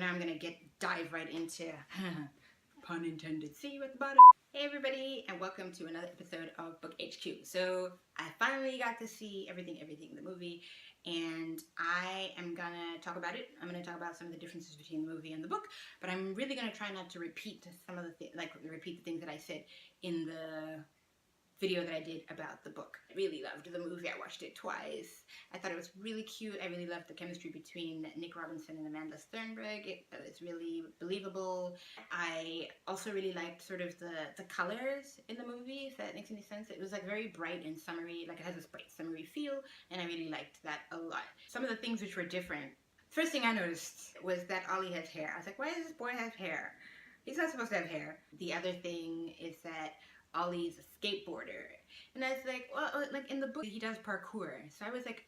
now I'm gonna dive right into pun intended. See you at the bottom. Hey everybody, and welcome to another episode of Book HQ. So I finally got to see everything, the movie, and I am gonna talk about it. I'm gonna talk about some of the differences between the movie and the book, but I'm really gonna try not to repeat some of the repeat the things that I said in the video that I did about the book. I really loved the movie. I watched it twice. I thought it was really cute. I really loved the chemistry between Nick Robinson and Amanda Sternberg. It was really believable. I also really liked sort of the colors in the movie, if that makes any sense. It was like very bright and summery, like it has this bright summery feel, and I really liked that a lot. Some of the things which were different. First thing I noticed was that Ollie has hair. I was like, why does this boy have hair? He's not supposed to have hair. The other thing is that Ollie's a skateboarder. And I was like, well, like in the book, he does parkour. So I was like,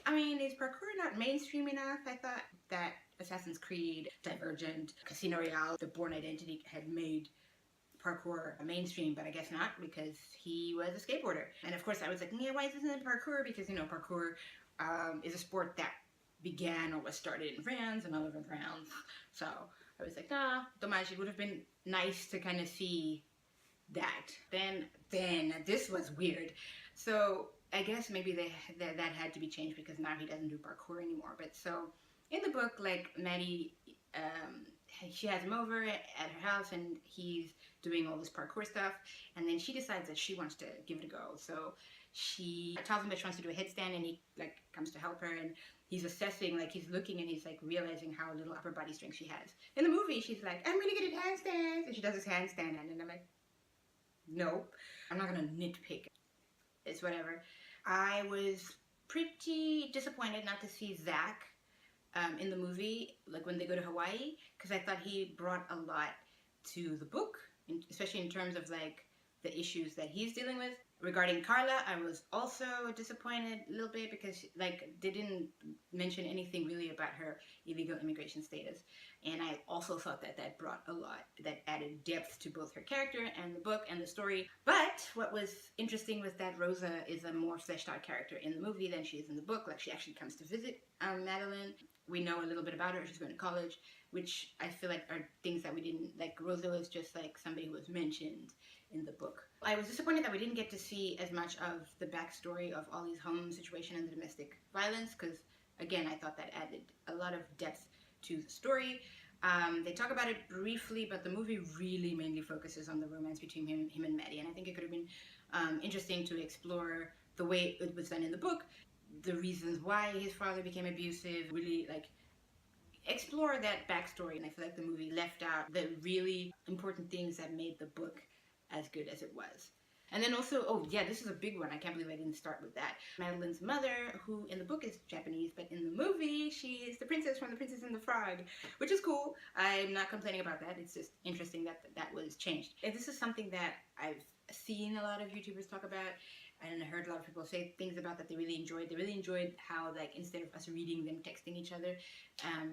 I mean, is parkour not mainstream enough? I thought that Assassin's Creed, Divergent, Casino Royale, The Bourne Identity had made parkour mainstream, but I guess not, because he was a skateboarder. And of course I was like, yeah, why isn't it parkour? Because, you know, parkour is a sport that began or was started in France and all over France. So I was like, nah, dommage. It would have been nice to kind of see that. Then this was weird. So I guess maybe that had to be changed because now he doesn't do parkour anymore. But so in the book, like Maddie, she has him over at her house and he's doing all this parkour stuff, and then she decides that she wants to give it a go. So she tells him that she wants to do a headstand, and he like comes to help her, and he's assessing, like he's looking and he's like realizing how little upper body strength she has. In the movie, she's like, I'm really good at handstands, and she does this handstand, and then I'm like, no, I'm not gonna nitpick. It's whatever. I was pretty disappointed not to see Zach in the movie, like when they go to Hawaii, because I thought he brought a lot to the book, especially in terms of like the issues that he's dealing with. Regarding Carla, I was also disappointed a little bit because like they didn't mention anything really about her illegal immigration status, and I also thought that that brought a lot, that added depth to both her character and the book and the story. But what was interesting was that Rosa is a more fleshed out character in the movie than she is in the book. Like she actually comes to visit Madeline. We know a little bit about her. She's going to college, which I feel like are things that we didn't, like Rosa was just like somebody who was mentioned in the book. I was disappointed that we didn't get to see as much of the backstory of Ollie's home situation and the domestic violence, because again, I thought that added a lot of depth to the story. They talk about it briefly, but the movie really mainly focuses on the romance between him and Maddie, and I think it could have been interesting to explore the way it was done in the book, the reasons why his father became abusive, really like explore that backstory. And I feel like the movie left out the really important things that made the book as good as it was. And then also, oh yeah, this is a big one. I can't believe I didn't start with that. Madeline's mother, who in the book is Japanese, but in the movie, she is the princess from The Princess and the Frog, which is cool. I'm not complaining about that. It's just interesting that that was changed. And this is something that I've seen a lot of YouTubers talk about, and I heard a lot of people say things about that they really enjoyed. They really enjoyed how, like, instead of us reading them texting each other,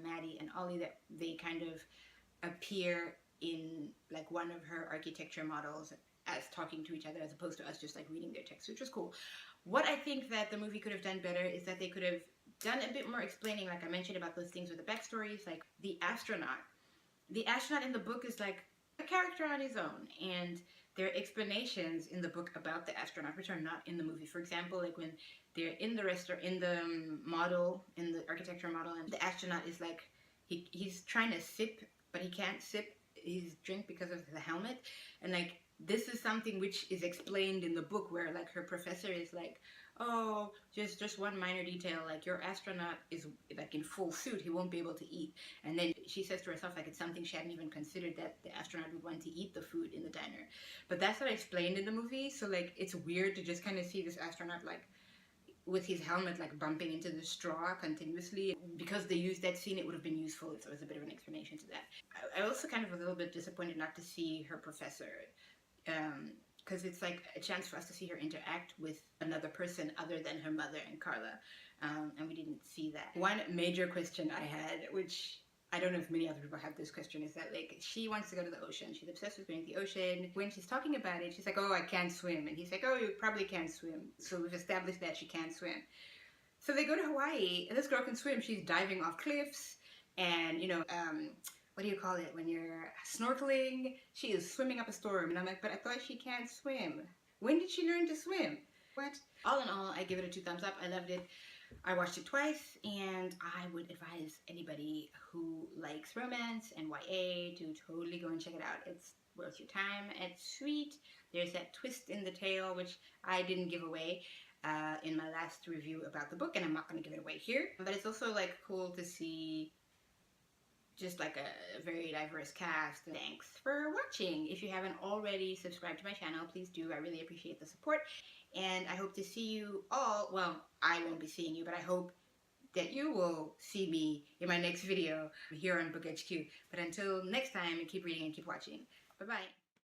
Maddie and Ollie, that they kind of appear in like one of her architecture models as talking to each other, as opposed to us just like reading their text, which was cool. What I think that the movie could have done better is that they could have done a bit more explaining, like I mentioned about those things with the backstories, like the astronaut. The astronaut in the book is like a character on his own, and there are explanations in the book about the astronaut which are not in the movie. For example, like when they're in the restaurant, in the model, in the architecture model, and the astronaut is like, he's trying to sip, but he can't sip his drink because of the helmet. And like, this is something which is explained in the book, where like her professor is like, oh, just one minor detail, like your astronaut is like in full suit, he won't be able to eat. And then she says to herself, like, it's something she hadn't even considered, that the astronaut would want to eat the food in the diner. But that's not explained in the movie, so like it's weird to just kind of see this astronaut like with his helmet like bumping into the straw continuously. Because they used that scene, it would have been useful if there was a bit of an explanation to that. I also kind of was a little bit disappointed not to see her professor, because it's like a chance for us to see her interact with another person other than her mother and Carla, and we didn't see that. One major question I had, which I don't know if many other people have this question, is that like she wants to go to the ocean. She's obsessed with going to the ocean. When she's talking about it, she's like, oh, I can't swim. And he's like, oh, you probably can't swim. So we've established that she can't swim. So they go to Hawaii, and this girl can swim. She's diving off cliffs. And, you know, what do you call it when you're snorkeling? She is swimming up a storm. And I'm like, but I thought she can't swim. When did she learn to swim? What? All in all, I give it a 2 thumbs up. I loved it. I watched it twice, and I would advise anybody who likes romance and YA to totally go and check it out. It's worth your time. It's sweet. There's that twist in the tale, which I didn't give away in my last review about the book, and I'm not going to give it away here. But it's also like cool to see just like a very diverse cast. Thanks for watching. If you haven't already subscribed to my channel, please do. I really appreciate the support. And I hope to see you all. Well, I won't be seeing you, but I hope that you will see me in my next video here on Book HQ. But until next time, keep reading and keep watching. Bye-bye.